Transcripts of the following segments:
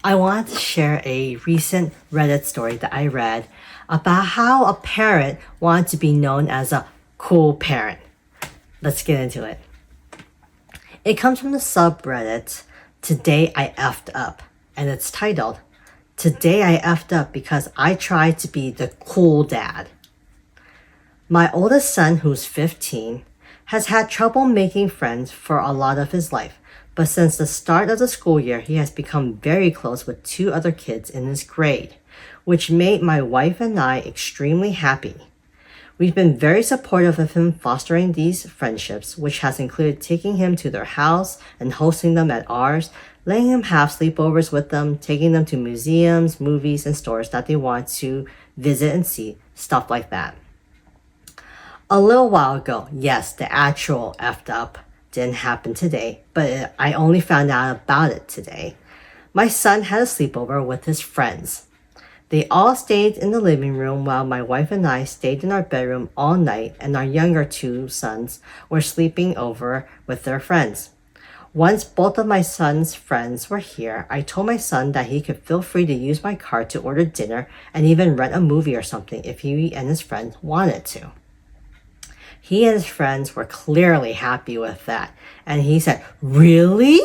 I wanted to share a recent Reddit story that I read about how a parent wanted to be known as a cool parent. Let's get into it. It comes from the subreddit Today I Effed Up, and it's titled Today I Effed Up Because I Tried to Be the Cool Dad. My oldest son, who's 15, has had trouble making friends for a lot of his life. But since the start of the school year, he has become very close with two other kids in his grade, which made my wife and I extremely happy. We've been very supportive of him fostering these friendships, which has included taking him to their house and hosting them at ours, letting him have sleepovers with them, taking them to museums, movies, and stores that they want to visit and see, stuff like that. A little while ago, yes, the actual effed up didn't happen today, but I only found out about it today. My son had a sleepover with his friends. They all stayed in the living room while my wife and I stayed in our bedroom all night, and our younger two sons were sleeping over with their friends. Once both of my son's friends were here, I told my son that he could feel free to use my card to order dinner and even rent a movie or something if he and his friends wanted to. He and his friends were clearly happy with that. And he said, "Really?"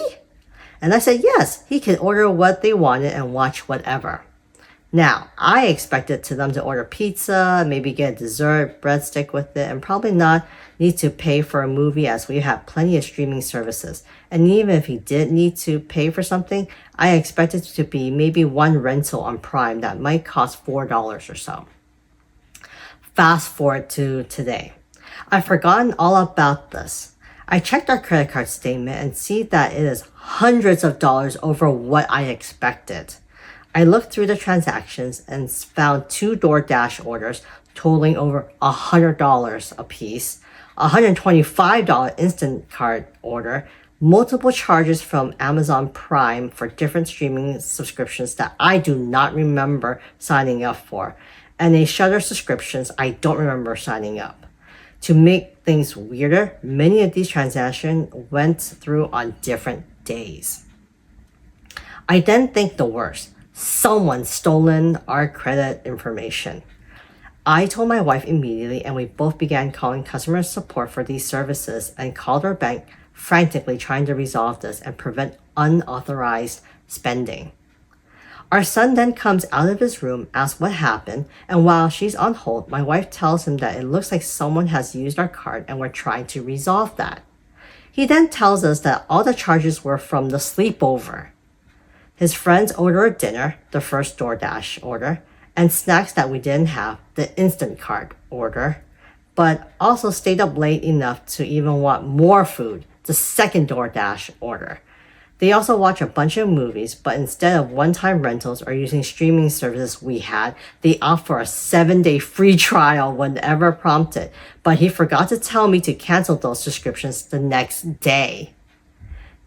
And I said, yes, he could order what they wanted and watch whatever. Now, I expected them to order pizza, maybe get a dessert, breadstick with it, and probably not need to pay for a movie as we have plenty of streaming services. And even if he did need to pay for something, I expected it to be maybe one rental on Prime that might cost $4 or so. Fast forward to today. I've forgotten all about this. I checked our credit card statement and see that it is hundreds of dollars over what I expected. I looked through the transactions and found two DoorDash orders totaling over $100 a piece, a $125 instant card order, multiple charges from Amazon Prime for different streaming subscriptions that I do not remember signing up for, and a Shudder subscriptions I don't remember signing up. To make things weirder, many of these transactions went through on different days. I then think the worst. Someone stolen our credit information. I told my wife immediately, and we both began calling customer support for these services and called our bank, frantically trying to resolve this and prevent unauthorized spending. Our son then comes out of his room, asks what happened, and while she's on hold, my wife tells him that it looks like someone has used our card and we're trying to resolve that. He then tells us that all the charges were from the sleepover. His friends ordered dinner, the first DoorDash order, and snacks that we didn't have, the instant card order, but also stayed up late enough to even want more food, the second DoorDash order. They also watch a bunch of movies, but instead of one-time rentals or using streaming services we had, they opt for a 7-day free trial whenever prompted. But he forgot to tell me to cancel those subscriptions the next day.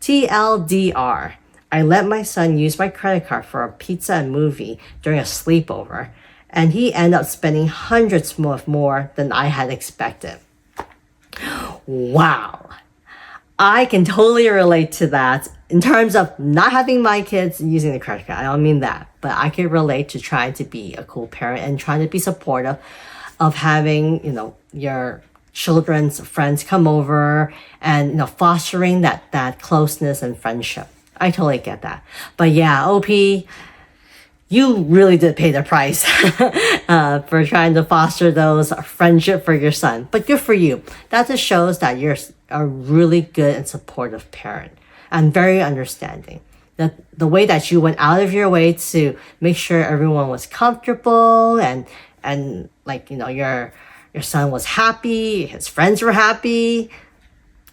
TLDR. I let my son use my credit card for a pizza and movie during a sleepover, and he ended up spending hundreds more than I had expected. Wow. I can totally relate to that in terms of not having my kids using the credit card. I don't mean that, but I can relate to trying to be a cool parent and trying to be supportive of having, your children's friends come over and, fostering that closeness and friendship. I totally get that. But yeah, OP, you really did pay the price for trying to foster those friendship for your son. But good for you. That just shows that you're a really good and supportive parent and very understanding. The way that you went out of your way to make sure everyone was comfortable and your son was happy, his friends were happy.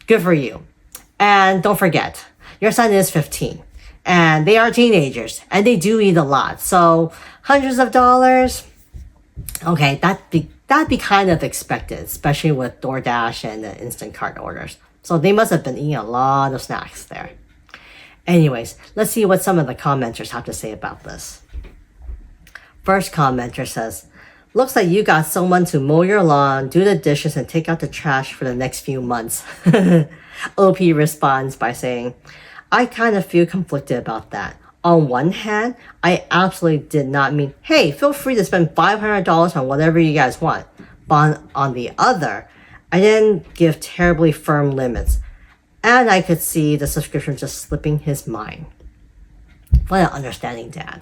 Good for you. And don't forget, your son is 15. And they are teenagers, and they do eat a lot. So hundreds of dollars, okay, that'd be kind of expected, especially with DoorDash and the instant card orders. So they must have been eating a lot of snacks there. Anyways, let's see what some of the commenters have to say about this. First commenter says, "Looks like you got someone to mow your lawn, do the dishes, and take out the trash for the next few months." OP responds by saying, "I kind of feel conflicted about that. On one hand, I absolutely did not mean, hey, feel free to spend $500 on whatever you guys want. But on the other, I didn't give terribly firm limits. And I could see the subscription just slipping his mind. What an understanding dad.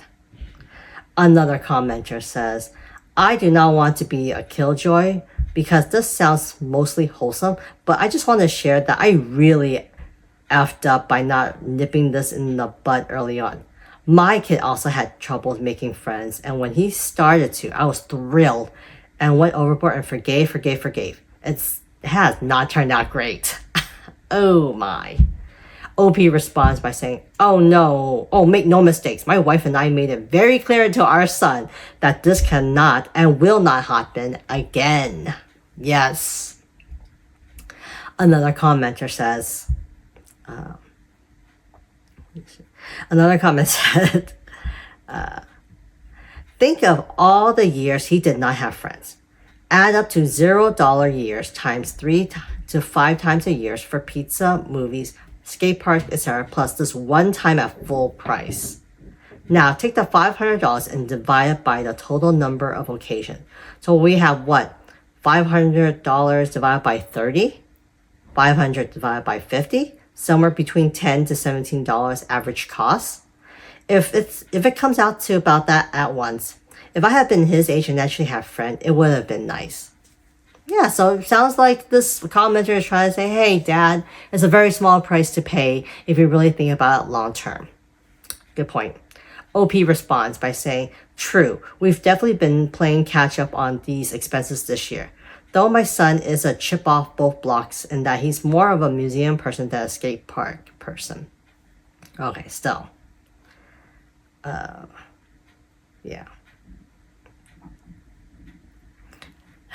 Another commenter says, I do not want to be a killjoy because this sounds mostly wholesome, but I just want to share that I really effed up by not nipping this in the bud early on. My kid also had trouble making friends, and when he started to, I was thrilled and went overboard and forgave. It has not turned out great. Oh my. OP responds by saying, oh no, make no mistakes. My wife and I made it very clear to our son that this cannot and will not happen again. Yes. Another commenter says, another comment said, think of all the years he did not have friends. Add up to $0 years times 3 to 5 times a year for pizza, movies, skate park, etc. plus this one time at full price. Now take the $500 and divide it by the total number of occasions. So we have what? $500 divided by 30? 500 divided by 50? Somewhere between $10 to $17 average cost. If it comes out to about that at once, if I had been his age and actually had a friend, it would have been nice. Yeah, so it sounds like this commenter is trying to say, hey, Dad, it's a very small price to pay if you really think about it long term. Good point. OP responds by saying, true, we've definitely been playing catch up on these expenses this year. Though my son is a chip off both blocks in that he's more of a museum person than a skate park person. Okay, still. Yeah.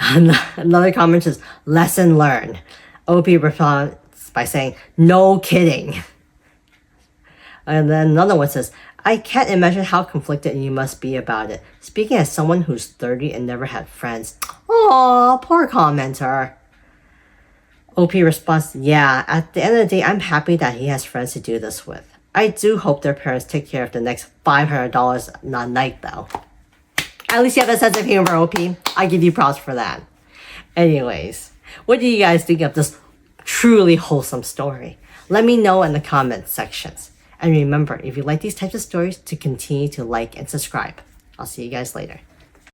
Another comment is lesson learned. OP responds by saying, no kidding. And then another one says, I can't imagine how conflicted you must be about it. Speaking as someone who's 30 and never had friends. Aw, poor commenter. OP responds, yeah, at the end of the day, I'm happy that he has friends to do this with. I do hope their parents take care of the next $500 a night though. At least you have a sense of humor, OP. I give you props for that. Anyways, what do you guys think of this truly wholesome story? Let me know in the comment sections. And remember, if you like these types of stories, to continue to like and subscribe. I'll see you guys later.